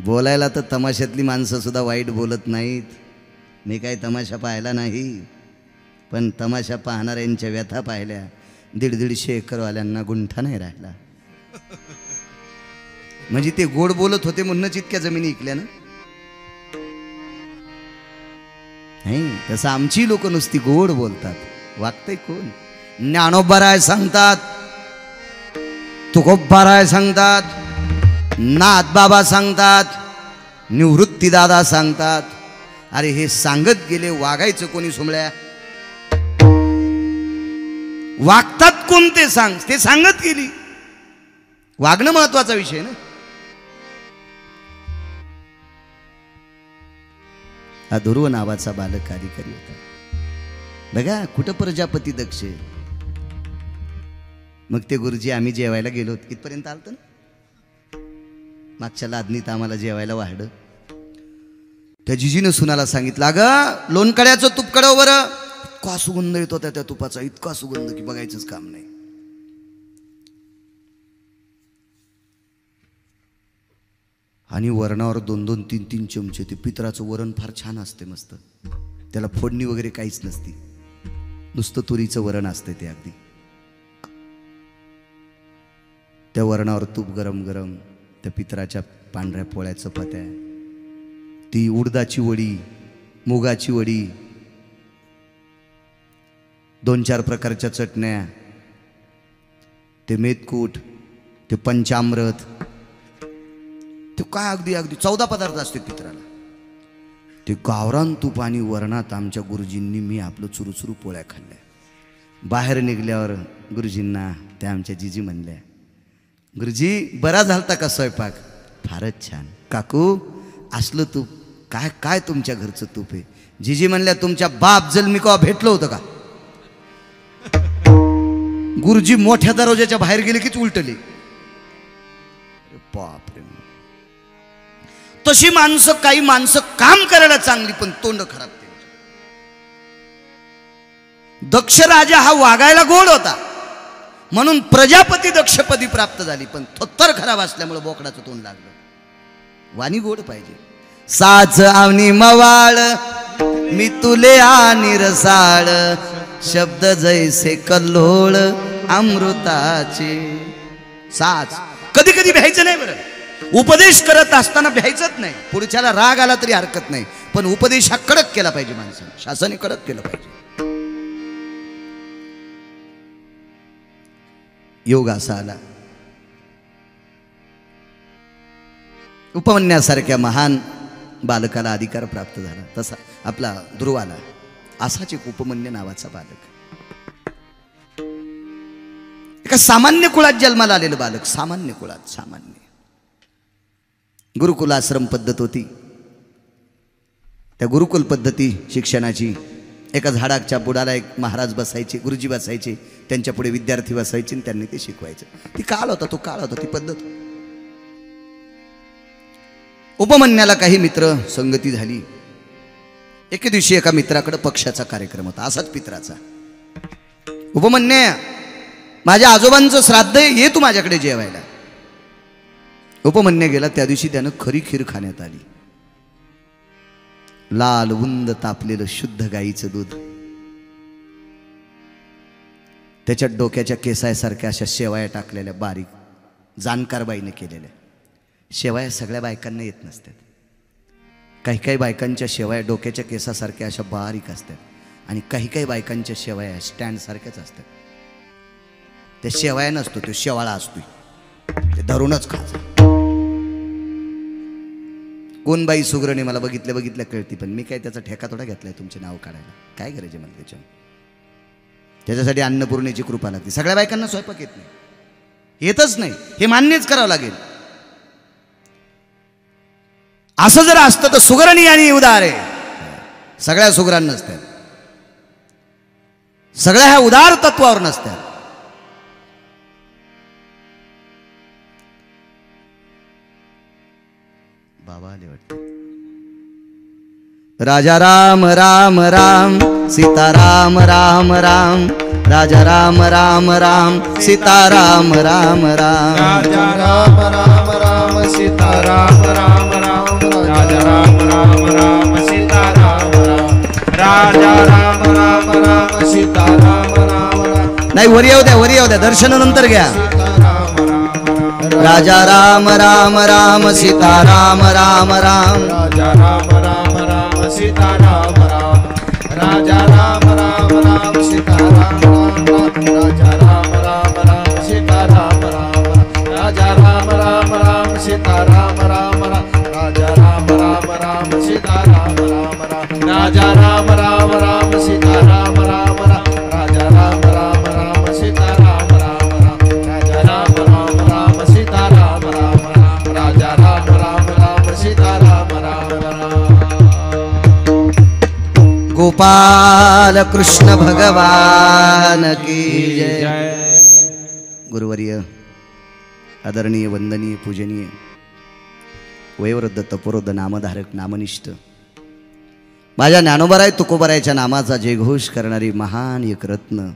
बोलायला तर तमाशातली माणसं सुद्धा वाईट बोलत नाहीत. मी काही तमाशा पाहिला नाही, पण तमाशा पाहणाऱ्यांच्या व्यथा पाहिल्या. 150-150 एकरवाल्यांना गुंठा नाही राहिला. म्हणजे ते गोड बोलत होते म्हणूनच इतक्या जमिनी इकल्या ना. नाही तसं आमची लोक नुसती गोड बोलतात. वागतंय कोण? ज्ञानोबाराय सांगतात, तुकोबाराय सांगतात, नाथबाबा सांगतात, निवृत्ती दादा सांगतात. अरे हे सांगत गेले, वागायचं कोणी सोमळ्या? वागतात कोण ते सांग. ते सांगत गेली. वागणं महत्वाचा विषय ना. हा ध्रुव नावाचा बालक अधिकारी होता. बघा कुठं प्रजापती दक्ष. मग ते गुरुजी आम्ही जेवायला गेलो, इथपर्यंत आलतं ना. मागच्या लादणीत आम्हाला जेवायला वाढलं. त्या जिजीनं सुनाला सांगितलं, अगं लोणकड्याचं तूप कडव बरं. इतका सुगंध येत होता त्या तुपाचा, इतका सुगंध की बघायचंच काम नाही. आणि वरणावर 2-2, 3-3 चमचे. ते पितराचं वरण फार छान असते, मस्त. त्याला फोडणी वगैरे काहीच नसती, नुसतं तुरीचं वरण असते ते. अगदी त्या वरणावर तूप गरम गरम, त्या पितराच्या पांढऱ्या पोळ्या चपात्या, ती उडदाची वडी, मुगाची वडी, 2-4 प्रकारच्या चटण्या, ते मेदकूट, ते पंचामृत, ते काय अगदी 14 पदार्थ असते पितराला. ते गावरान तूप आणि वरणात आमच्या गुरुजींनी मी आपलं चुरूचुरू पोळ्या खाल्ल्या. बाहेर निघल्यावर गुरुजींना त्या आमच्या जिजी म्हणल्या, गुरुजी बरा झालता का स्वयंपाक? फारच छान. काकू असलं तूप काय काय तुमच्या घरचं तूप आहे. जिजी म्हणल्या, तुमच्या बाप जन्मी का भेटलो होतं का? गुरुजी मोठ्या दरवाजाच्या बाहेर गेले कीच उलटले. बापरे. तशी माणसं, काही माणसं काम करायला चांगली पण तोंड खराब. दक्ष राजा हा वागायला गोड होता म्हणून प्रजापती दक्षपदी प्राप्त झाली, पण थोत्तर खराब असल्यामुळे बोकडाचं तोंड लागलं. वाणी गोड पाहिजे. साच आवनी मवाळ मी तुले आणि रसाळ, शब्द जैसे कल्लोळ अमृताचे. साच कधी कधी भ्यायचं नाही बरं. उपदेश करत असताना भ्यायचंच नाही. पुढच्याला राग आला तरी हरकत नाही, पण उपदेश हा कडक केला पाहिजे. माणसाने, शासनाने कडक केलं पाहिजे. योग असा आला. उपमन्यासारख्या महान बालकाला अधिकार प्राप्त झाला. तसा आपला ध्रुवाला असाच एक उपमन्य नावाचा बालक, एका सामान्य कुळात जन्माला आलेलं बालक. सामान्य कुळात, सामान्य. गुरुकुल आश्रम पद्धत होती. त्या गुरुकुल पद्धती शिक्षणाची, एका झाडाच्या बुडाला एक महाराज बसायचे, गुरुजी बसायचे, त्यांच्या पुढे विद्यार्थी बसायचे आणि त्यांनी ते शिकवायचे. ती काळ होता, तो काळ होता, ती पद्धत. उपमन्याला काही मित्र संगती झाली. एके दिवशी एका मित्राकडे पक्षाचा कार्यक्रम होता, असाच पित्राचा. उपमन्या, माझ्या आजोबांचं श्राद्ध आहे, ये तू माझ्याकडे जेवायला. उपमन्या गेला. त्या दिवशी त्यानं खरी खीर खाण्यात आली. लाल उंद तापलेलं शुद्ध गाईचं दूध, त्याच्यात डोक्याच्या केसायासारख्या अशा शेवाया टाकलेल्या, बारीक जाणकार बाईने केलेल्या. शेवाया सगळ्या बायकांना येत नसतात. काही काही बायकांच्या शेवाया डोक्याच्या केसासारख्या अशा बारीक असतात, आणि काही काही बायकांच्या शेवाया स्टँड सारख्याच असतात. त्या शेवाया नसतो, तो शेवाळा असतो, ते धरूनच खायचं. कोण बाई सुगरणी मला बघितल्या कळती, पण मी काय त्याचा ठेका थोडा घेतलाय तुमचे नाव काढायला. काय करायचे मला त्याच्यासाठी अन्नपूर्णेची कृपा लागते. सगळ्या बायकांना स्वयंपाक येत नाही, येतच नाही, हे मान्यच करावं लागेल. असं जर असतं तर सुगरणी आणि उदार आहे. सगळ्या सुगरण नसतात, सगळ्या ह्या उदार तत्वावर नसतात. बाबा आले वाटते. राजा राम राम राम सीता राम राम राम, राजा राम राम राम सीता राम राम राम, राजा राम राम राम सीता राम राम राम, वर येऊ द्या, वर येऊ द्या, दर्शनानंतर घ्या. राजा राम राम राम सीता राम राम राम. राजा राम राम राम सीता राम राम. राजा राम राम राम सीता राम राम. राजा राम राम राम सीता राम राम. राजा राम राम राम सीता राम राम. राजा राम राम राम सीता राम राम. राजा राम राम राम सीता राम राम. राजा राम राम राम सीता राम राम. राजा राम राम राम सीता राम राम. राजा राम राम राम सीता राम राम. गोपाल कृष्ण भगवान की जय. गुरुवर्य, आदरणीय, वंदनीय, पूजनीय, वयोवृद्ध, तपोवृद्ध, नामधारक, नामनिष्ठ, माझ्या ज्ञानोबराय तुकोबरायच्या नामाचा जयघोष करणारी महान एक रत्न,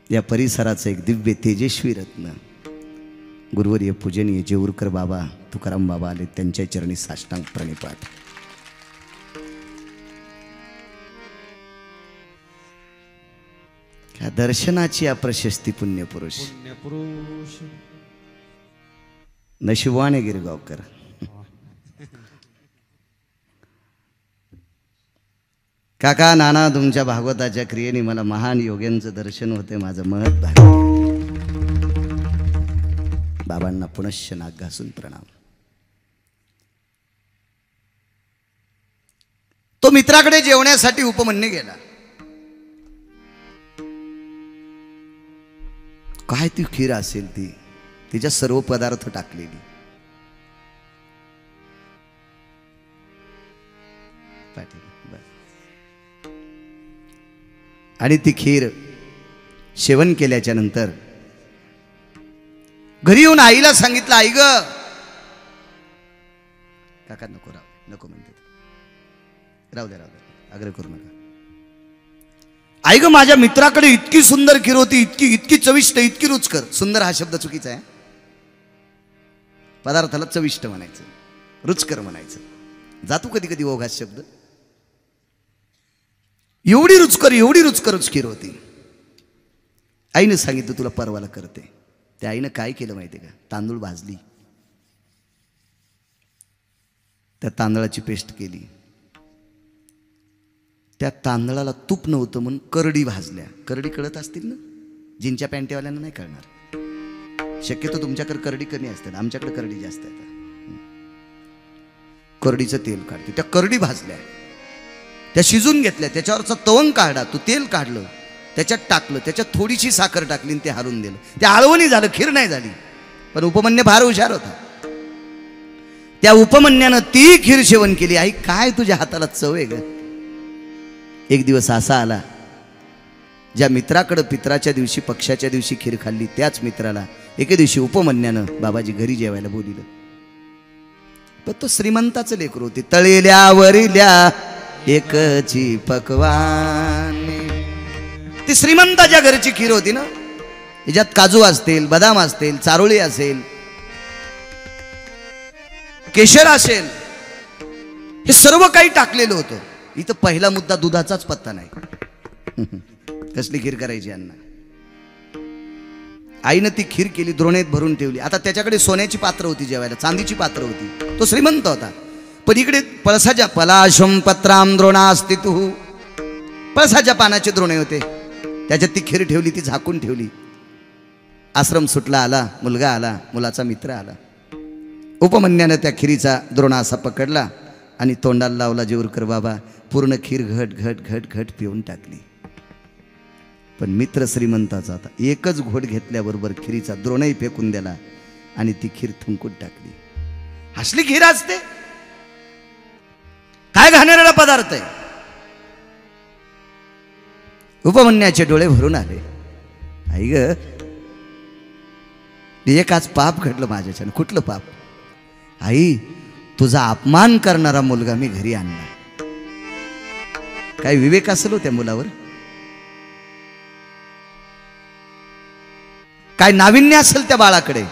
या परिसराचं एक दिव्य तेजस्वी रत्न, गुरुवर्य पूजनीय जेऊरकर बाबा, तुकाराम बाबा आले, त्यांच्या चरणी साष्टांग प्रणिपात. त्या दर्शनाची या प्रशस्ती पुण्यपुरुष नशिबाने गिरगावकर. काका, नाना, तुमच्या भागवताच्या क्रियेने मला महान योग्यांचं दर्शन होते. माझं महत् भाग्य. बाबांना पुनश्च नाक घासून प्रणाम. तो मित्राकडे जेवण्यासाठी उपमन्यू गेला. काय ती खीर असेल, ती तिच्या सर्व पदार्थ टाकलेली. आणि ती खीर सेवन केल्याच्या नंतर घरी येऊन आईला सांगितलं, आई ग, काका नको, नको म्हणते, राहू द्या, आग्रह करू नका. आई ग, माझ्या मित्राकडे इतकी सुंदर खीर होती, इतकी चविष्ट, इतकी रुचकर. सुंदर हा शब्द चुकीचा आहे. पदार्थाला चविष्ट म्हणायचं, रुचकर म्हणायचं. जातो कधी कधी ओघात शब्द. एवढी रुचकर खीर होती. आईने सांगितलं, तुला परवाला करते. त्या आईनं काय केलं माहिती का? तांदूळ भाजली, त्या तांदळाची पेस्ट केली. त्या तांदळाला तूप नव्हतं म्हणून करडी भाजल्या. करडी कळत असतील ना? जिनच्या पॅन्टेवाल्यांना नाही कळणार. शक्यतो तुमच्याकडे करडी कमी असते, आमच्याकडे करडी जास्त आहे. करडीचं तेल काढते. त्या करडी भाजल्या, त्या शिजून घेतल्या, त्याच्यावरचा तवंग काढला, तू तेल काढलं, त्याच्यात टाकलं, त्याच्यात थोडीशी साखर टाकली आणि ते हलवून दिलं. ते हलवणी झालं, खीर नाही झाली. पण उपमन्यू फार हुशार होता. त्या उपमन्यानं ती खीर सेवन केली. आई, काय तुझ्या हाताला चव आहे ग? एक दिवस असा आला, ज्या मित्राकडं पित्राच्या दिवशी, पक्षाच्या दिवशी खीर खाल्ली, त्याच मित्राला एके दिवशी उपमन्यानं बाबाजी घरी जेवायला बोलिलं. पण तो श्रीमंताचं लेकरू होती. तळेल्यावरिल्या एकची पकवान. ती श्रीमंताच्या घरची खीर होती ना. याच्यात काजू असतील, बदाम असतील, चारोळी असेल, केशर असेल, हे सर्व काही टाकलेलं होतं. इथं पहिला मुद्दा दुधाचाच पत्ता नाही. कसली खीर करायची यांना? आईनं ती खीर केली, द्रोणेत भरून ठेवली. आता त्याच्याकडे सोन्याची पात्र होती जेवायला, चांदीची पात्र होती. तो श्रीमंत होता. पण इकडे पळसाच्या पलाशम पत्राम द्रोणा अस्तितु, पळसाच्या पानाचे द्रोणे होते. त्याच्यात ती खीर ठेवली, ती झाकून ठेवली. आश्रम सुटला, आला मुलगा, आला मुलाचा मित्र आला. उपमन्यानं त्या खिरीचा द्रोणा असा पकडला आणि तोंडाला लावला. जेऊरकर बाबा पूर्ण खीर घट घट घट घट पिऊन टाकली. पण मित्र श्रीमंताचा आता एकच घोट घेतल्याबरोबर खिरीचा द्रोणही फेकून दिला आणि ती खीर थुंकून टाकली. असली खीर असते? काय घाणेरडा पदार्थ आहे. उपमन्याचे डोळे भरून आले. आई ग, एक आज पाप घडलं माझ्याच्यानं. कुठलं पाप? आई, तुझा अपमान करणारा मुलगा मी घरी आणला. काय विवेक असेल हो त्या मुलावर? काय नाविन्य असेल त्या बाळाकडे?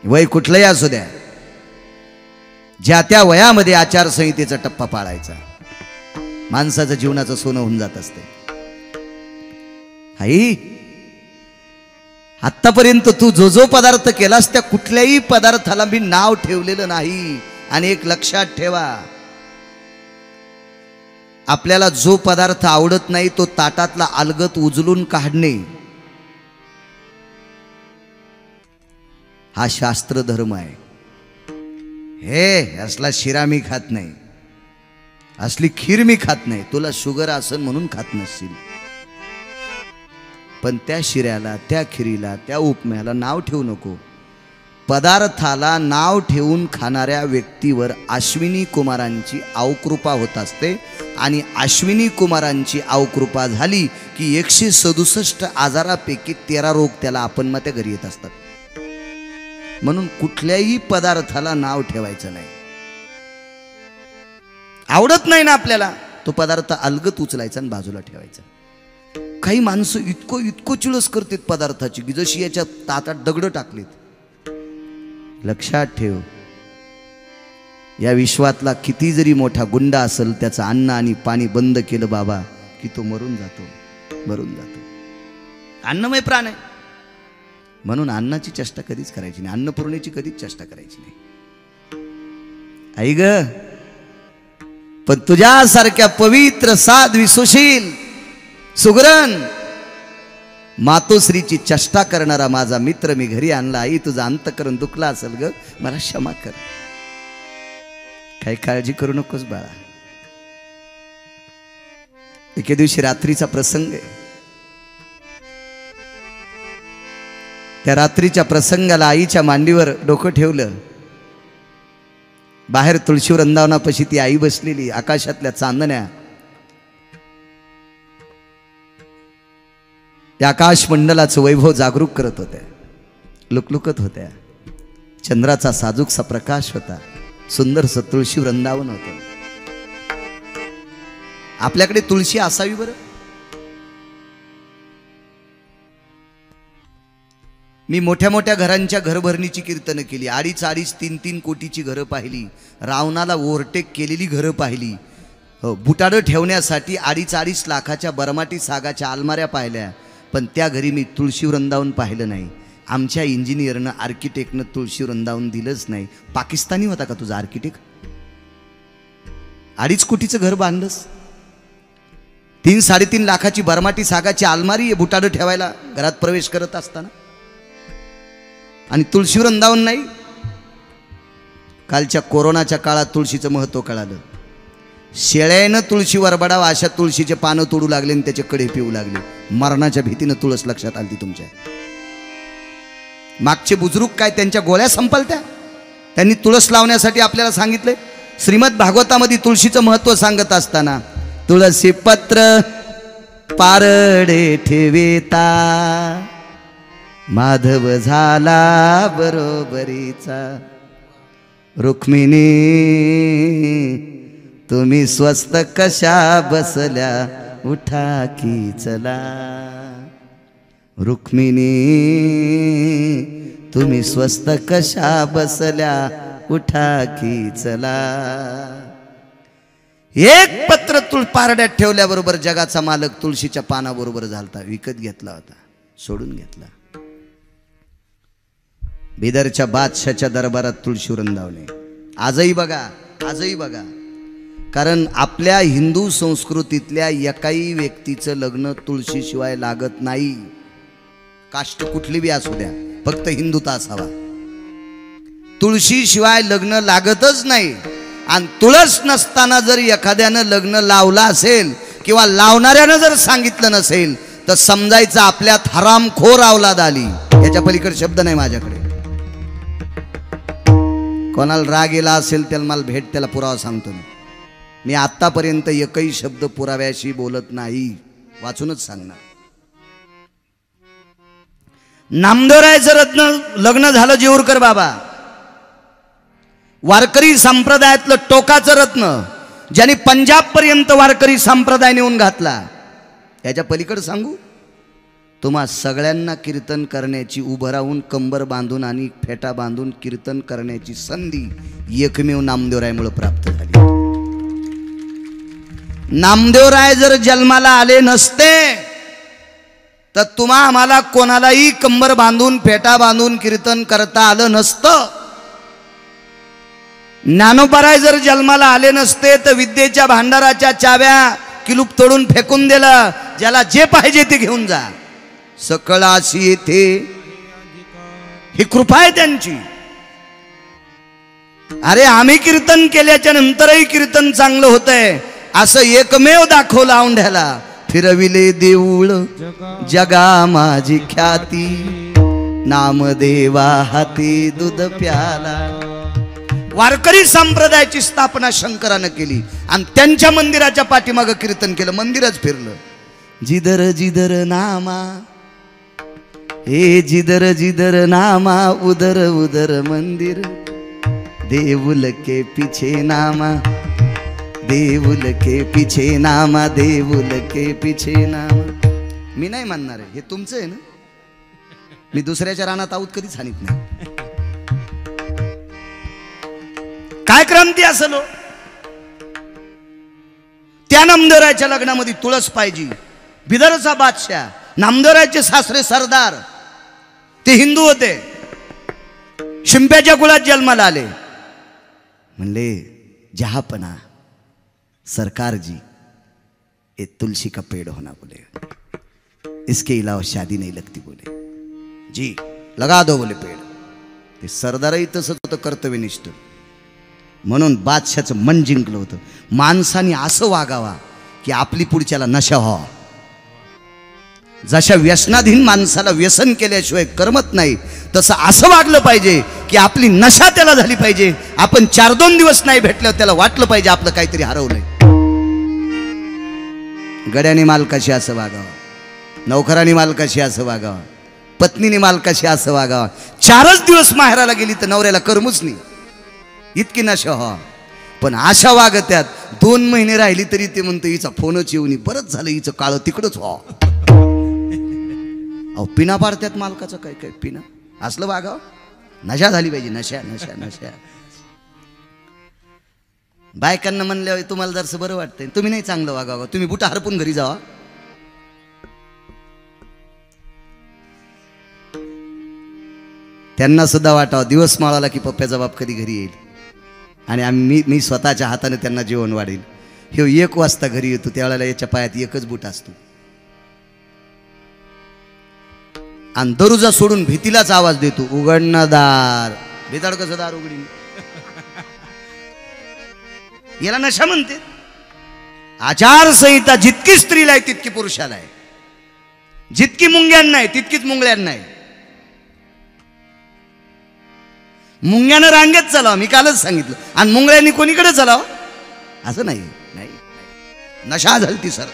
वय कुठलंही असू द्या, ज्या त्या वयामध्ये आचारसंहितेचा टप्पा पाळायचा. माणसाचं जीवनाचं सोनं होऊन जात असते. आई, आतापर्यंत तू जो जो पदार्थ केलास त्या कुठल्याही पदार्थाला मी नाव ठेवलेलं नाही. आणि एक लक्षात ठेवा, आपल्याला जो पदार्थ आवडत नाही तो ताटातला अलगत उचलून काढणे हा शास्त्र धर्म आहे. हे असला शिरा मी खात नाही, असली खीर मी खात नाही. तुला शुगर असन म्हणून खात नसशील, पण त्या शिऱ्याला, त्या खिरीला, त्या उपम्याला नाव ठेवू नको. पदार्थाला नाव ठेवून खाणाऱ्या व्यक्तीवर अश्विनी कुमारांची अवकृपा होत असते. आणि अश्विनी कुमारांची अवकृपा झाली की 167 आजारापैकी 13 रोग त्याला आपण मग त्या घरी येत असतात. म्हणून कुठल्याही पदार्थाला नाव ठेवायचं नाही. आवडत नाही ना आपल्याला, तो पदार्थ अलगत उचलायचा आणि बाजूला ठेवायचा. काही माणसं इतकं चिळस करतात पदार्थाची की जशी याच्या ताटात दगड टाकलेत. लक्षात ठेव, या विश्वातला किती जरी मोठा गुंडा असेल, त्याचं अन्न आणि पाणी बंद केलं बाबा की तो मरून जातो. अन्नमय प्राण आहे. म्हणून अन्नाची चेष्टा कधीच करायची नाही, अन्नपूर्णेची कधीच चेष्टा करायची नाही. आई ग, पण तुझ्यासारख्या पवित्र, साध्वी, सुशील, सुगरण मातोश्रीची चेष्टा करणारा माझा मित्र मी घरी आणला. आई, तुझं अंतकरण दुखला असेल ग, मला क्षमा कर. काही काळजी करू नकोस बाळा. एके दिवशी रात्रीचा प्रसंग आहे. त्या रात्रीच्या प्रसंगाला आईच्या मांडीवर डोकं ठेवलं. बाहेर तुळशी वृंदावनापाशी ती आई बसलेली. आकाशातल्या चांदण्या त्या आकाश मंडलाचं वैभव जागरूक करत होत्या, लुकलुकत होत्या. चंद्राचा साजूकसा प्रकाश होता. सुंदरसं तुळशी वृंदावन होतं. आपल्याकडे तुळशी असावी बरं. मी मोठ्या मोठ्या घरांच्या घरभरणीची कीर्तनं केली. 2.5, 3 कोटीची घरं पाहिली. रावणाला ओव्हरटेक केलेली घरं पाहिली. बुटाडं ठेवण्यासाठी 2.5 लाखाच्या बरमाटी सागाच्या अलमाऱ्या पाहिल्या. पण त्या घरी मी तुळशी वृंदावन पाहिलं नाही. आमच्या इंजिनियरनं, आर्किटेक्टनं तुळशी वृंदावन दिलंच नाही. पाकिस्तानी होता का तुझा आर्किटेक्ट? 2.5 कोटीचं घर बांधलंस. 3-3.5 लाखाची बरमाटी सागाची अलमारी आहे बुटाडं ठेवायला घरात प्रवेश करत असताना, आणि तुळशी वृंदावन नाही. कालच्या कोरोनाच्या काळात तुळशीचं महत्त्व कळालं. शेळ्यानं तुळशी वरबडावा अशा तुळशीचे पानं तोडू लागले आणि त्याचे कडे पिऊ लागले. मरणाच्या भीतीनं तुळस लक्षात आली तुमच्या. मागचे बुजुर्ग काय त्यांच्या गोळ्या संपलत्या? त्यांनी तुळस लावण्यासाठी आपल्याला सांगितले. श्रीमद भागवतामध्ये तुळशीचं महत्त्व सांगत असताना, तुळसी पत्र पारडे ठेवेता, माधव झाला बरोबरीचा. रुक्मिणी तुम्ही स्वस्त कशा बसल्या, उठा की चला. रुक्मिणी तुम्ही स्वस्त कशा बसल्या, उठा की चला. एक पत्र पारड्यात ठेवल्याबरोबर जगाचा मालक तुळशीच्या पानाबरोबर झालता. विकत घेतला होता, सोडून घेतला. बिदरच्या बादशाच्या दरबारात तुळशी वृंदावने आजही बघा, आजही बघा. कारण आपल्या हिंदू संस्कृतीतल्या एकाही व्यक्तीचं लग्न तुळशीशिवाय लागत नाही. काष्ट कुठली बी असू द्या, फक्त हिंदूता असावा. तुळशीशिवाय लग्न लागतच नाही. आणि तुळस नसताना जर एखाद्यानं लग्न लावलं असेल किंवा लावणाऱ्यानं जर सांगितलं नसेल तर समजायचं आपल्यात हरामखोर अवलाद आली. याच्या पलीकडे शब्द नाही माझ्याकडे. कोणाला राग येला असेल त्याला मला भेट, त्याला पुरावा सांगतो मी. आतापर्यंत एकही शब्द पुराव्याशी बोलत नाही, वाचूनच सांगणार. नामदेवरायचं रत्न लग्न झालं जेऊरकर बाबा. वारकरी संप्रदायातलं टोकाचं रत्न, ज्यांनी पंजाब पर्यंत वारकरी संप्रदाय नेऊन घातला. याच्या पलीकडे सांगू, तुम्हा सगळ्यांना कीर्तन करण्याची, उभं राहून कंबर बांधून आणि फेटा बांधून कीर्तन करण्याची संधी एकमेव नामदेवरायमुळे प्राप्त झाली. नामदेवराय जर जन्माला आले नसते तर तुम्हा आम्हाला कोणालाही कंबर बांधून फेटा बांधून कीर्तन करता आलं नसतं. ज्ञानोबाराय जर जन्माला आले नसते तर विद्येच्या भांडाराच्या चाव्या किलूप तोडून फेकून दिलं. ज्याला जे पाहिजे ते घेऊन जा. सकळाशी येथे ही कृपा आहे त्यांची. अरे आम्ही कीर्तन केल्याच्या नंतरही कीर्तन चांगलं होतंय असं एकमेव दाखवलं औंढ्याला. फिरविले देऊळ जगा माझी ख्याती, नामदेवा हाती दूध प्याला. वारकरी संप्रदायाची स्थापना शंकरानं केली आणि त्यांच्या मंदिराच्या पाठीमागं कीर्तन केलं. मंदिरच फिरलं. जिदर जिदर नामा, हे जिदर जिदर नामा, उदर उदर मंदिर, देऊल के पीछे नामा, देऊल के पीछे नामा, देऊल के पीछे नामा. मी नाही म्हणणार आहे, हे तुमचं आहे ना. मी दुसऱ्याच्या रानात आऊत कधीच हानीत नाही. काय क्रांती असलो. त्या नामदेवरायच्या लग्नामध्ये तुळस पाहिजे. बिदरचा बादशाह, नामदेवरायचे सासरे सरदार, ते हिंदू होते. शिंप्याच्या कुळात जन्माला आले. म्हणले जहापना सरकार जी ये तुलसी का पेड़ होना बोले, इसके अलावा शादी नहीं लगती बोले. जी लगा दो बोले पेड़. ते सरदारही तसंच होतं, कर्तव्यनिष्ठ. म्हणून बादशाचं मन जिंकलं होतं. माणसाने असं वागावा की आपली पुढच्याला नशा व्हावा. जशा व्यसनाधीन माणसाला व्यसन केल्याशिवाय करमत नाही तसं असं वागलं पाहिजे की आपली नशा त्याला झाली पाहिजे. आपण 4-2 दिवस नाही भेटल्यावर त्याला वाटलं पाहिजे आपलं काहीतरी हरवलंय. गड्याने मालकाशी असं वागावं, नौकराने मालकाशी असं वागावं, पत्नीने मालकाशी असं वागावं. 4च दिवस माहेराला गेली तर नवऱ्याला करमूच नाही, इतकी नशा व्हा. पण अशा वागत्यात 2 महिने राहिली तरी ते म्हणतो हिचा फोनच येऊन बरंच झालं, हिचं काळं तिकडच व्हा. अहो पिना पाडत्यात मालकाचं. काय काय पिना असलं वागावं. नशा झाली पाहिजे, नशा नशा नशा. बायकांना म्हणल्यावर तुम्हाला जरसं बरं वाटतंय, तुम्ही नाही चांगलं वागावं. तुम्ही बुटा हरपून घरी जावा. त्यांना सुद्धा वाटावं दिवस माळाला की पप्प्याचा बाप कधी घरी येईल आणि मी स्वतःच्या हाताने त्यांना जेवण वाढेल. हे 1 वाजता घरी येतो त्यावेळेला याच्या पायात एकच बूट असतो आणि दरुजा सोडून भीतीलाच आवाज देतो, उघडणं दार. बेताड कसं दार उघडीन. याला नशा म्हणते. आचारसंहिता जितकी स्त्रीला आहे तितकी पुरुषाला आहे. जितकी मुंग्यांना आहे तितकीच मुंगळ्यांना आहे. मुंग्यानं रांगेत चालावं, मी कालच सांगितलं, आणि मुंगळ्यांनी कोणीकडे चालावं असं नाही. नाही नशा झालती सर.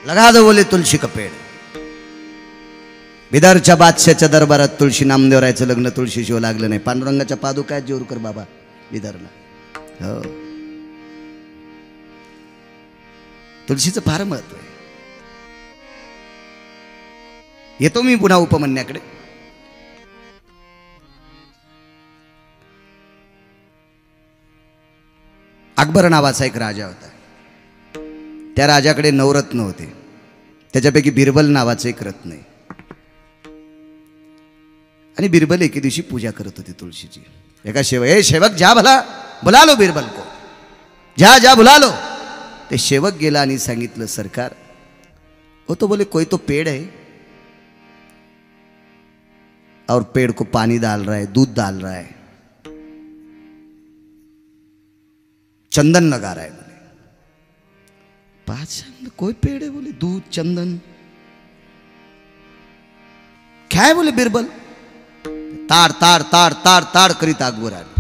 लगा दो बोले तुलसी का पेड़. बिदरच्या बादशाच्या दरबारात तुळशी नामदेवरायचं लग्न तुळशीशिवाय लागलं नाही. पांडुरंगाच्या पादुका जोरकर बाबा बिदरला. हो तुळशीचं फार महत्व आहे. येतो मी पुन्हा उपमन्याकडे. अकबर नावाचा एक राजा होता. त्या राजाकडे 9 रत्न होते. त्याच्यापैकी बिरबल नावाचं एक रत्न आहे. आणि बिरबल एके दिवशी पूजा करत होते तुळशीची. एका सेवक जा भला बुला लो बिरबल को, जा जा बुला लो. ते सेवक गेला आणि सांगितलं सरकार वो तो बोले कोई तो पेड़ है और पेड़ को पानी डाल रहा है, दूध डाल रहा है, चंदन लगा रहा है. बोले बादशाह कोई पेड़ है? बोले दूध चंदन. क्या है? बोले बिरबल. ताड़ ताड़ ताड़ ताड़ ताड़ करीत अकबर आले.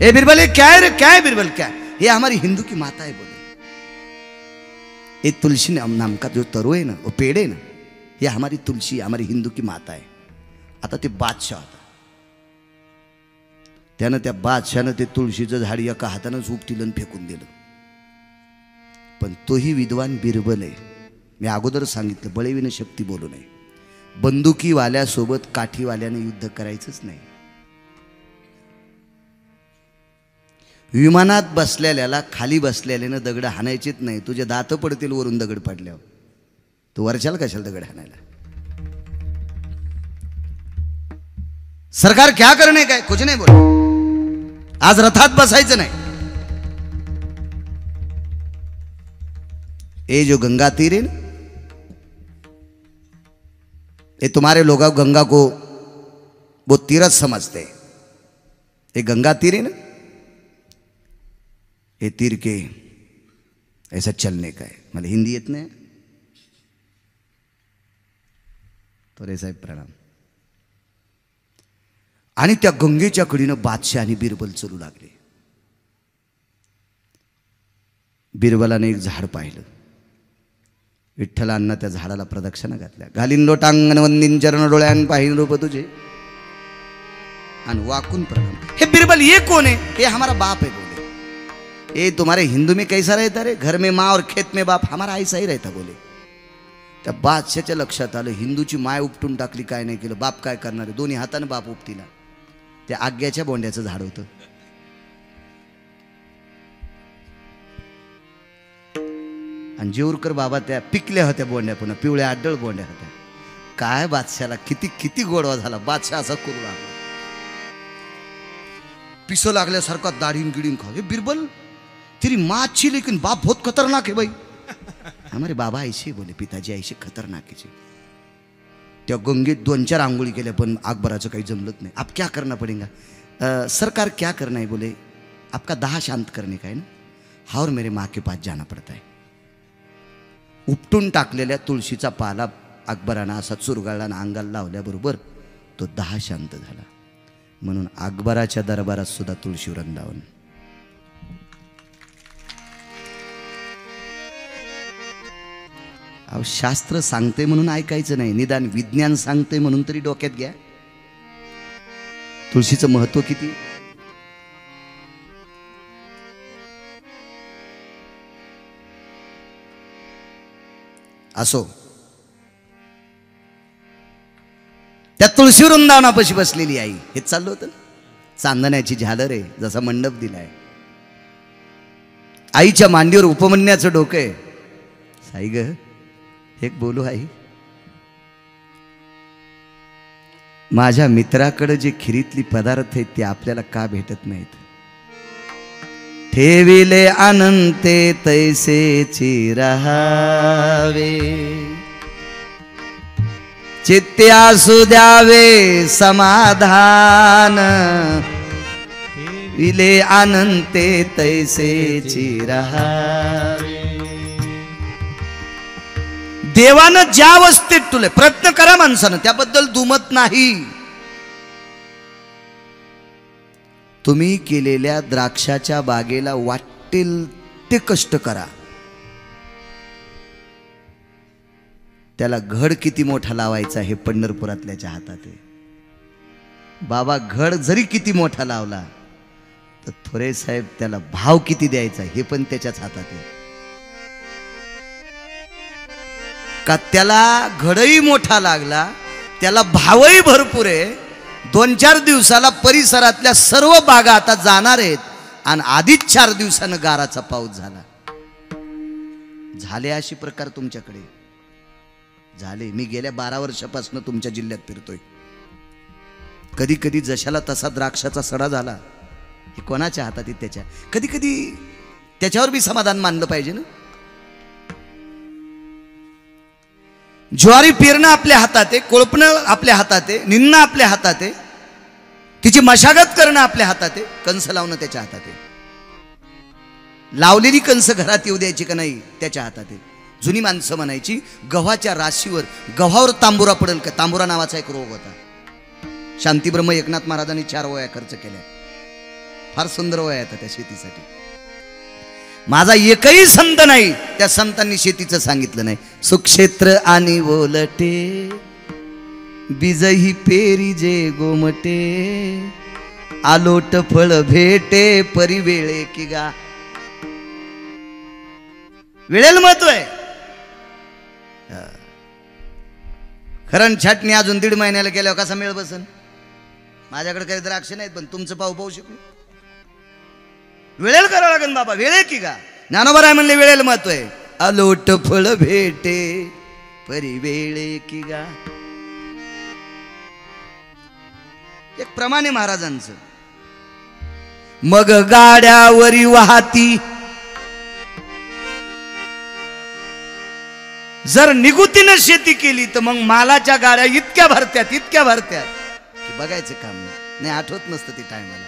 ए बिरबल ये क्या है रे? क्या है बिरबल? क्या है? ये हमारी हिंदू की माता है. बोले ये तुलसी नाम का जो तरो है ना, वो पेड़ है ना, ये हमारी तुलसी, हमारी हिंदू की माता है. आता ते बादशाह होता. त्यानं त्या बादशाहनं ते तुळशीचं झाड एका हातानंच उपटिलं आणि फेकून दिलं. पण तोही विद्वान बिरबल आहे. मी अगोदर सांगितलं बळीविना शक्ती बोलू नये. बंदुकीवाल्यासोबत काठीवाल्याने युद्ध करायचंच नाही. विमानात बसलेल्याला खाली बसलेल्यानं दगड हाणायचीच नाही. तुझे दात पडतील वरून दगड पडल्यावर. तू वरच्याला कशाला दगड हाणायला. सरकार क्या करणे काय कुछ नाही बोल. आज रथात बसायचं नाही. ये जो गंगा तीर है ना, ये तुम्हारे लोग गंगा को वो तीरथ समझते हैं. ये गंगा तीर है ना, ये तीर के ऐसा चलने का है. मला हिंदी येत नाही. तो रे साहेब प्रणाम. आणि त्या गंगेच्या कडीनं बादशाह आणि बिरबल चलू लागले. बिरबलाने एक झाड पाहिलं. विठ्ठलांना त्या झाडाला प्रदक्षिणा घातल्या. घालीन लोटांगण वंदीन चरण डोळ्यान पाहिन रूप तुझे आणि वाकून प्रणाम. हे बिरबल ये कौन है? ये हमारा बाप है बोले. ये तुम्हारे हिंदू में कैसा रहता रे? घर में माँ और खेत में बाप. हमारा ऐसा ही रहता बोले. त्या बादशाच्या लक्षात आलं हिंदूची माय उपटून टाकली, काय नाही केलं. बाप काय करणार आहे? दोन्ही हाताने बाप उपटीला. त्या आग्याच्या बोंड्याचं झाड होतं. आणि जेऊरकर बाबा त्या पिकल्या होत्या बोंड्या, पुन्हा पिवळ्या आडळ बोंड्या होत्या. काय बादशाला किती किती गोडवा झाला. बादशाह असा करू लागला. पिसं लागल्यासारखा दाढीन गिडीन खा. बिरबल तेरी माँ अच्छी लेकिन बाप बहुत खतरनाक है भाई. हमारे बाबा ऐसे बोले, पिताजी ऐसे खतरनाक है. त्या गंगेत 2-4 आंघोळी केल्या पण अकबराचं काही जमलंच नाही. आप क्या करना पड़ेगा? सरकार क्या करना है बोले. आपका दाह शांत करने का है ना. हाँ और मेरे माँ के पास जाना पड़ता है. उपटून टाकलेल्या तुळशीचा पाला अकबरानं असा चुरगाळला आणि अंगाला लावल्याबरोबर तो दाह शांत झाला. म्हणून अकबराच्या दरबारात सुद्धा तुळशी वृंदावन. अहो शास्त्र सांगते म्हणून ऐकायचं नाही. निदान विज्ञान सांगते म्हणून तरी डोक्यात घ्या. तुळशीचं महत्व किती. असो त्या तुळशी वृंदावनापाशी बसलेली आई. हे चाललं होतं चांदण्याची झालर आहे, जसा मंडप दिलाय. आईच्या मांडीवर उपमन्याचं डोकं आहे. साई ग एक बोलू आई. माझ्या मित्राकडे जे खिरीतली पदार्थ आहेत ते आपल्याला का भेटत नाहीत. ठेविले अनंते तैसेची रहावे, चित्ते असू द्यावे समाधान. विले अनंते तैसेची रहावे. देवानं ज्या अवस्थेत तुले प्रयत्न करा माणसानं, त्याबद्दल दुमत नाही. तुम्ही केलेल्या द्राक्षाच्या बागेला वाटेल ते कष्ट करा. त्याला घड किती मोठा लावायचा हे पंढरपुरातल्याच्या हातात आहे. बाबा घड जरी किती मोठा लावला तर थोरे साहेब त्याला भाव किती द्यायचा हे पण त्याच्याच हातात आहे. का त्याला घडही मोठा लागला, त्याला भावही भरपूर आहे. 2-4 दिवसाला परिसरातल्या सर्व बागा आता जाणार आहेत आणि आधीच 4 दिवसानं गाराचा पाऊस झाला. झाले अशी प्रकार तुमच्याकडे झाले. मी गेल्या 12 वर्षापासून तुमच्या जिल्ह्यात फिरतोय. कधी कधी जशाला तसा द्राक्षाचा सडा झाला. हे कोणाच्या हातात आहे त्याच्या. कधी कधी त्याच्यावर बी समाधान मानलं पाहिजे ना. ज्वारी पेरणं आपल्या हातात आहे, कोळपणं आपल्या हातात आहे, निंदणं आपल्या हातात आहे, तिची मशागत करणं आपल्या हातात आहे, कंस लावणं त्याच्या हातात आहे. लावलेली कंस घरात येऊ द्यायची का नाही त्याच्या हातात आहे. जुनी माणसं म्हणायची गव्हाच्या राशीवर गव्हावर तांबुरा पडेल का. तांबुरा नावाचा एक रोग होता. शांतीब्रह्म एकनाथ महाराजांनी 4 वया खर्च केल्या. फार सुंदर वया येतात त्या शेतीसाठी. माझा एकही संत नाही त्या संतांनी शेतीचं सांगितलं नाही. सुक्षेत्र आणि ओलटे बीजही पेरी जे गोमटे, आलोट फळ भेटे परिवेळे की गा. वेळेला महत्व आहे. खरण छाटणी अजून 1.5 महिन्याला केल्यावर कसा मेळ बसन. माझ्याकडे काही द्राक्ष नाहीत पण तुमचं पाहू शकू. वेळेला करावं लागेल बाबा, वेळ आहे की का? ज्ञानोबा राय म्हणले वेळेला महत्व आहे. अलोट फळ भेटे परी वेळे की गा. एक प्रमाणे महाराजांचं. मग गाड्यावरी वाहती जर निगुतीनं शेती केली तर मग मालाच्या गाड्या इतक्या भरत्यात की बघायचं काम नाही. आठवत नसतं ते टायमाला.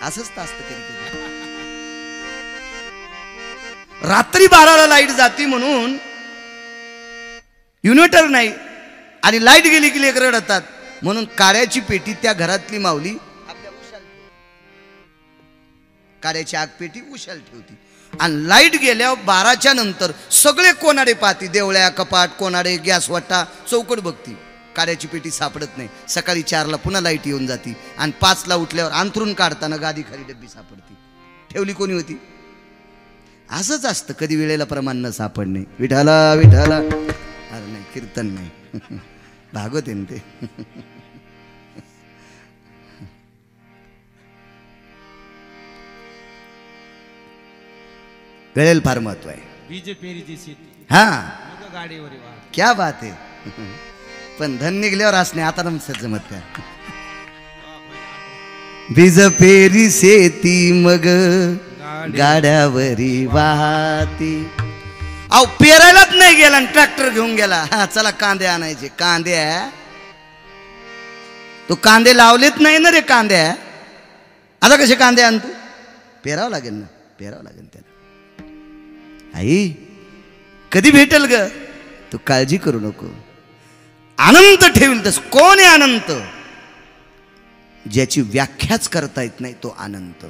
असंच तर असतं कधी कधी. रात्री 12ला लाईट जाती म्हणून इन्व्हर्टर नाही आणि लाईट गेली की लेकरं रडतात म्हणून काड्याची पेटी त्या घरातली माऊली आपल्या उशाला काड्याची आग पेटी उशाला ठेवती. आणि लाईट गेल्यावर 12च्या नंतर सगळे कोणाडे पाहती. देवळ्या, कपाट, कोणाडे, गॅस वाटा, चौकट बघती. काड्याची पेटी सापडत नाही. सकाळी 4ला पुन्हा लाईट येऊन जाती आणि 5ला उठल्यावर अंथरून काढताना गादी खाली डब्बी सापडती. ठेवली कोणी होती? असंच असतं. कधी वेळेला प्रमाण न सापडणे. विठाला विठाला. अरे नाही, कीर्तन नाही, भागवत आहे ते. वेळेला फार महत्व आहे. बीजेपीची शेती हा गाडीवर क्या बात आहे. पण धन निघल्यावर असणे आता नमस्कार जमत काय. बीज पेरी शेती मग गाड्यावरी वाहती. अहो पेरायलाच नाही गेला आणि ट्रॅक्टर घेऊन गेला. हा चला कांदे आणायचे. कांद्या तो कांदे लावलेत नाही ना रे. कांद्या आता कसे कांदे आणतो? पेरावं लागेल ना, पेरावं लागेल त्याला. आई कधी भेटेल ग? तू काळजी करू नको. अनंत ठेवील तस. कोण आहे अनंत? ज्याची व्याख्याच करता येत नाही तो अनंत.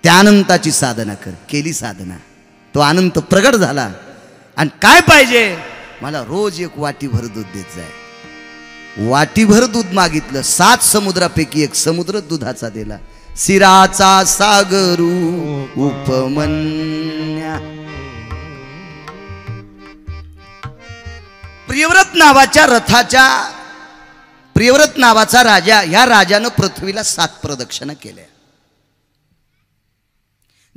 त्या अनंताची साधना कर. केली साधना, तो अनंत प्रगट झाला. आणि काय पाहिजे? मला रोज एक वाटीभर दूध देत जाय. वाटीभर दूध मागितलं. 7 समुद्रापैकी एक समुद्र दुधाचा दिला. सिराचा सागरू उपमन्या. प्रियव्रत नावाच्या रथाच्या, प्रियव्रत नावाचा राजा, ह्या राजानं पृथ्वीला 7 प्रदक्षिणा केल्या.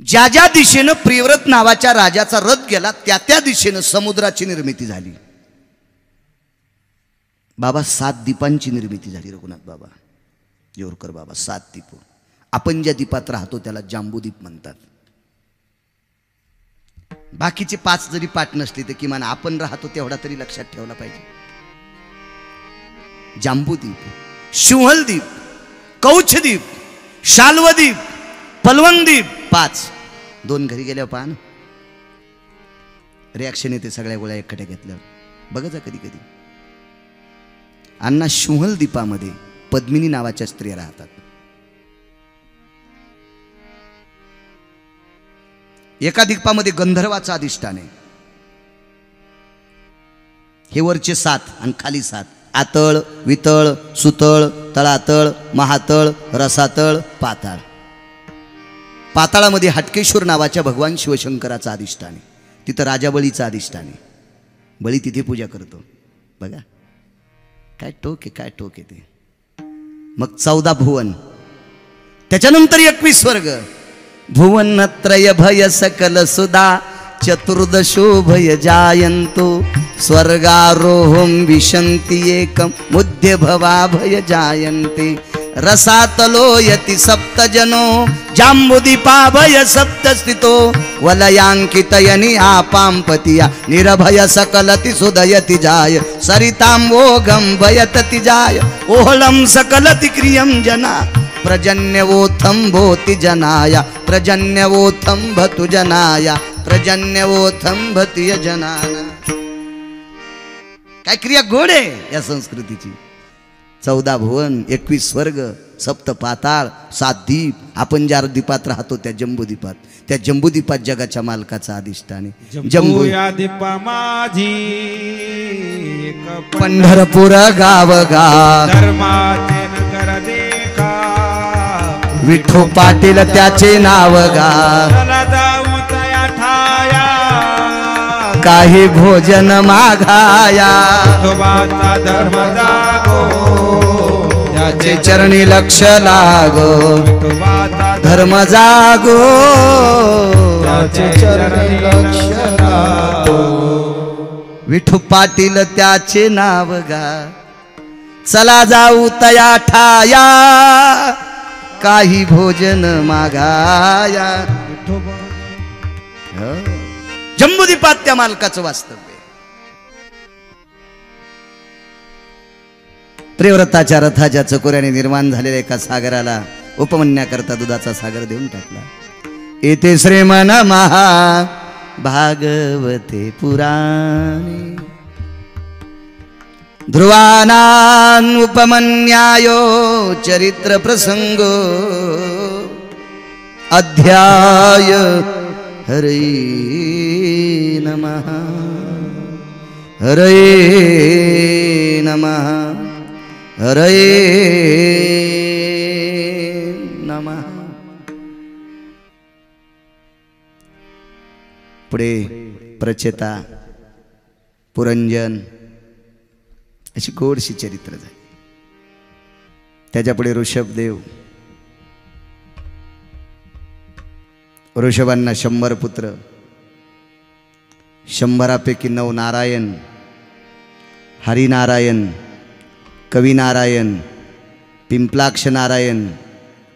ज्या ज्या दिशेनं प्रियव्रत नावाच्या राजाचा रथ गेला त्या त्या दिशेनं समुद्राची निर्मिती झाली. बाबा 7 दीपांची निर्मिती झाली. रघुनाथ बाबा, जोरकर बाबा. 7 दीप. आपण ज्या दीपात राहतो त्याला जांबूदीप म्हणतात. बाकीचे 5 जरी पाठ नसले तर किमान आपण राहतो तेवढा तरी लक्षात ठेवला पाहिजे. जांबूदीप, शिंहलदीप, कौछदीप, शाल्वदीप, पलवनदीप. 5. 2 घरी गेल्यावर पान रिॲक्शन येते सगळ्या गोळ्या एकट्या घेतल्यावर. बघा कधी कधी. अण्णा शिंहलदीपामध्ये पद्मिनी नावाच्या स्त्रिया राहतात. एका दीपामध्ये गंधर्वाचं अधिष्ठान आहे. हे वरचे 7 आणि खाली 7. आतळ, वितळ, सुतळ, तळातळ, महातळ, रसातळ, पाताळ. पाताळामध्ये हटकेश्वर नावाच्या भगवान शिवशंकराचा अधिष्ठान आहे. तिथं राजा बळीचा अधिष्ठान आहे. बळी तिथे पूजा करतो. बघा काय टोक आहे, काय टोक आहे ते. मग 14 भुवन, त्याच्यानंतर 21 स्वर्ग. भुवनत्रय भय सकल सुधा चतुर्दशो भय जायंतो स्वर्गारोहम विशंति एकम मुद्य भवा भय जायन्ते. रसातलो यति सप्तजनो जाम्बुदीपा भय सप्तस्थितो वलयांकितयनि आपांपतिया निरभय सकलति सुदयति जाय सरितांवोगम भयतति जाय ओहलम सकलति क्रियम जना प्रजन्यवोथम भोति जनाया प्रजन्यवोथम भतु जनाया प्रजन्यवोथम भतिय जनाना. काय क्रिया गोड आहे या संस्कृतीची. 14 भुवन, 21 स्वर्ग, 7 पाताळ, 7 दीप. आपण ज्या दीपात राहतो त्या जंबूदीपात, त्या जंबूदीपात जगाच्या मालकाचा अधिष्ठान आहे. जंबू या दीपा माझी पंढरपूर गाव गा धर्माचे नगर देखा विठो पाटील त्याचे नाव गा. जाऊ तया ठाया काही भोजन मागाया धर्म जागो त्या त्याचे चरणी लक्ष लागो विठोबाचा धर्म जागो त्याचे चरणी लक्ष लागो विठू पाटील त्याचे नाव गा चला जाऊ तया ठाया काही भोजन मागाया जम्बूद्वीपात त्या मालकाचं वास्तव्य प्रियव्रताच्या रथाच्या चकोऱ्याने निर्माण झालेल्या एका सागराला उपमन्याकरता दुधाचा सागर देऊन टाकला येथे श्रीमन महा भागवते पुराणे ध्रुवानां उपमन्यायो चरित्र प्रसंगो अध्याय हरे नमः हरे नमः हरे नमः। पुढे प्रचेता पुरंजन अशी गोडशी चरित्र झाली। त्याच्या पुढे ऋषभदेव, ऋषभांना 100 पुत्र, 100पैकी 9 नारायण, हरिनारायण, कविनारायण, पिंपलाक्ष नारायण,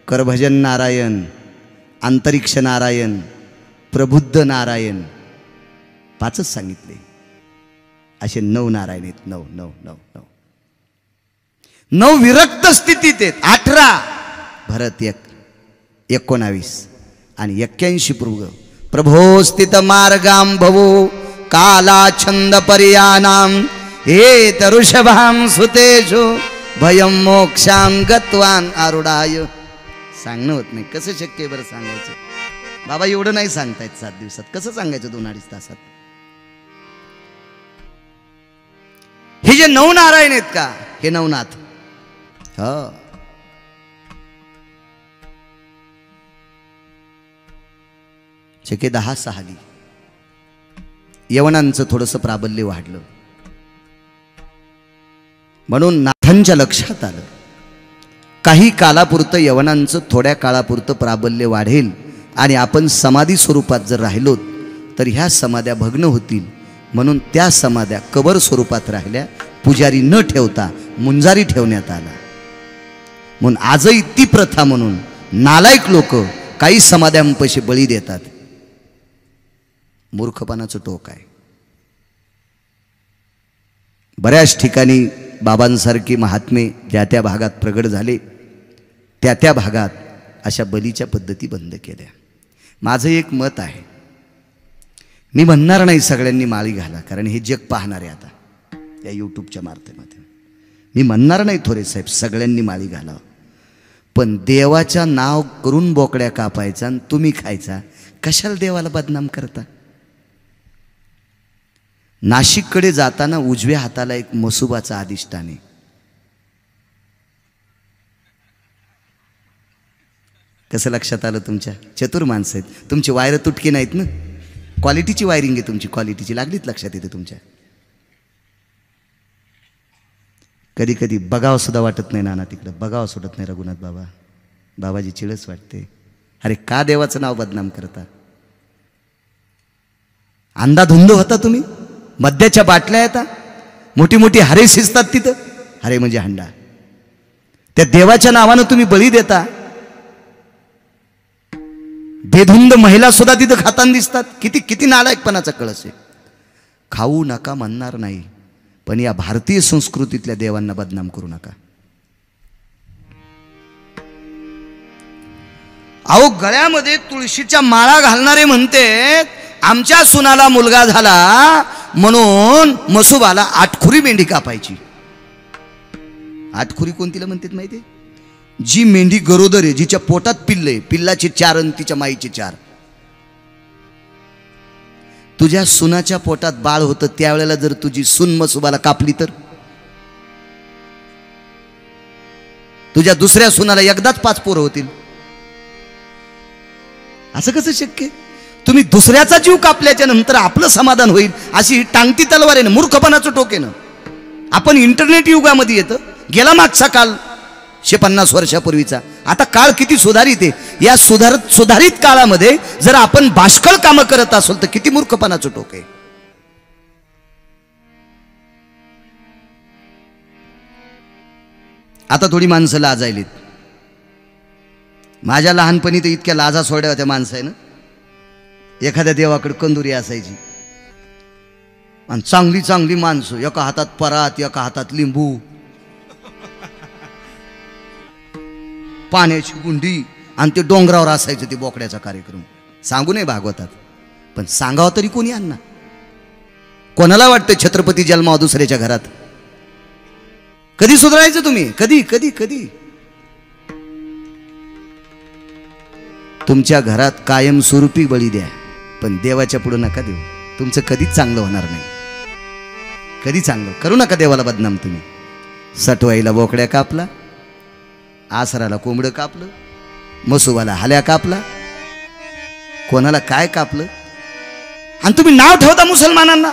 करभजन नारायण, अंतरिक्ष नारायण, प्रबुद्ध नारायण, 5च सांगितले। असे 9 नारायण आहेत। 9 9 9 9 9 विरक्त स्थितीत आहेत। 18 भरत 19 आणि 81 प्रभो स्थित मार्गाम भवो काला छंद पर्यानाम हेत ऋषभाम सुतेषु भयम मोक्षाम गत्वान आरुडाय। सांगणं होत नाही, कसं शक्य आहे बरं सांगायचं? बाबा एवढं नाही सांगतायत 7 दिवसात, कसं सांगायचं 2-2.5 तासात? हे जे 9 नारायण आहेत का, हे नवनाथ, हो शके 10 साली यवनांचं थोडंसं प्राबल्य वाढलं, म्हणून नाथांच्या लक्षात आलं काही कालापुरतं यवनांचं थोड्या काळापुरतं प्राबल्य वाढेल आणि आपण समाधी स्वरूपात जर राहिलो तर ह्या समाध्या भग्न होतील, म्हणून त्या समाध्या कबर स्वरूपात राहिल्या, पुजारी न ठेवता मुंजारी ठेवण्यात आला। म्हणून आजही ती प्रथा म्हणून नालायक लोक काही समाध्यांपाशी बळी देतात। मूर्खपणाचं टोक आहे। बऱ्याच ठिकाणी बाबांसारखी महात्मे ज्या त्या भागात प्रगट झाले, त्या त्या भागात अशा बलीच्या पद्धती बंद केल्या। माझं एक मत आहे, मी म्हणणार नाही सगळ्यांनी माळी घाला, कारण हे जग पाहणार आहे आता या यूट्यूबच्या माध्यमातून। मी म्हणणार नाही थोरे साहेब सगळ्यांनी माळी घाला, पण देवाच्या नाव करून बोकड्या कापायचा आणि तुम्ही खायचा, कशाला देवाला बदनाम करता? नाशिककडे जाताना उजव्या हाताला एक मसुबाचा अधिष्ठान आहे। कसं लक्षात आलं तुमच्या? चतुर माणसं आहेत तुमची, वायर तुटकी नाहीत ना, क्वालिटीची वायरिंग आहे तुमची, क्वालिटीची लागलीच लक्षात येते तुमच्या। कधी कधी बघावं सुद्धा वाटत नाही नाना, तिकडं बघावं सुटत नाही रघुनाथ बाबा, बाबाजी चिळच वाटते। अरे का देवाचं नाव बदनाम करता? अंधाधुंद होता तुम्ही, मद्याच्या बाटल्या येतात, मोठी मोठी हारे शिजतात तिथं, हारे म्हणजे हंडा, त्या देवाच्या नावानं तुम्ही बळी देता। बेधुंद महिला सुद्धा तिथं खाताना दिसतात, किती किती नालायकपणाचा कळस आहे। खाऊ नका म्हणणार नाही, पण या भारतीय संस्कृतीतल्या देवांना बदनाम करू नका। अहो गळ्यामध्ये तुळशीच्या माळा घालणारे म्हणते आमच्या सुनाला मुलगा झाला म्हणून मसुबाला 8खुरी मेंढी कापायची। 8खुरी कोणतीला म्हणतात माहिती? जी मेंढी गरोदर आहे, जिच्या पोटात पिल्ल आहे, पिल्लाचे 4 आणि तिच्या माईचे 4। तुझ्या सुनाच्या पोटात बाळ होतं त्यावेळेला जर तुझी सून मसुबाला कापली तर तुझ्या दुसऱ्या सुनाला एकदाच 5 पोरं होतील। असं कसं शक्य? तुम्ही दुसऱ्याचा जीव कापल्याच्या नंतर आपलं समाधान होईल अशी टांगती तलवार आहे ना, मूर्खपणाचं टोक आहे ना। आपण इंटरनेट युगामध्ये येतं, गेला मागचा काल 150 वर्षापूर्वीचा. आता काळ किती सुधारित आहे. या सुधारित काळामध्ये जर आपण बाष्कळ कामं करत असू तर किती मूर्खपणाचं टोक आहे. आता थोडी माणसं लाजायलीत. माझ्या लहानपणी तर इतक्या लाजा सोड्या होत्या माणसानं. एखाद्या देवाकडे कंदुरी असायची आणि चांगली चांगली माणसं, एका हातात परात एका हातात लिंबू, पाण्याची गुंडी, आणि ते डोंगरावर असायचं ते बोकड्याचा कार्यक्रम. सांगू नये भागवतात, पण सांगावं तरी कोणी यांना. कोणाला वाटतं छत्रपती जन्मावा दुसऱ्याच्या घरात? कधी सुधारायचं तुम्ही? कधी कधी कधी तुमच्या घरात कायमस्वरूपी बळी द्या, पण देवाच्या पुढे नका देऊ. तुमचं कधीच चांगलं होणार नाही. कधी चांगलं करू नका देवाला बदनाम तुम्ही. सटवाईला बोकड्या कापला, आसराला कोंबडं कापलं, मसुबाला हाल्या कापला, कोणाला काय कापलं, आणि तुम्ही नाव ठेवता मुसलमानांना.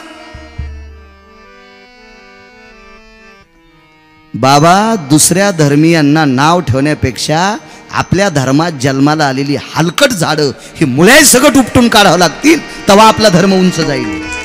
बाबा, दुसऱ्या धर्मीयांना नाव ठेवण्यापेक्षा आपल्या धर्मात जन्माला आलेली हलकट झाडं ही मुळे सगळं उपटून काढावं लागतील, तेव्हा आपला धर्म उंच जाईल.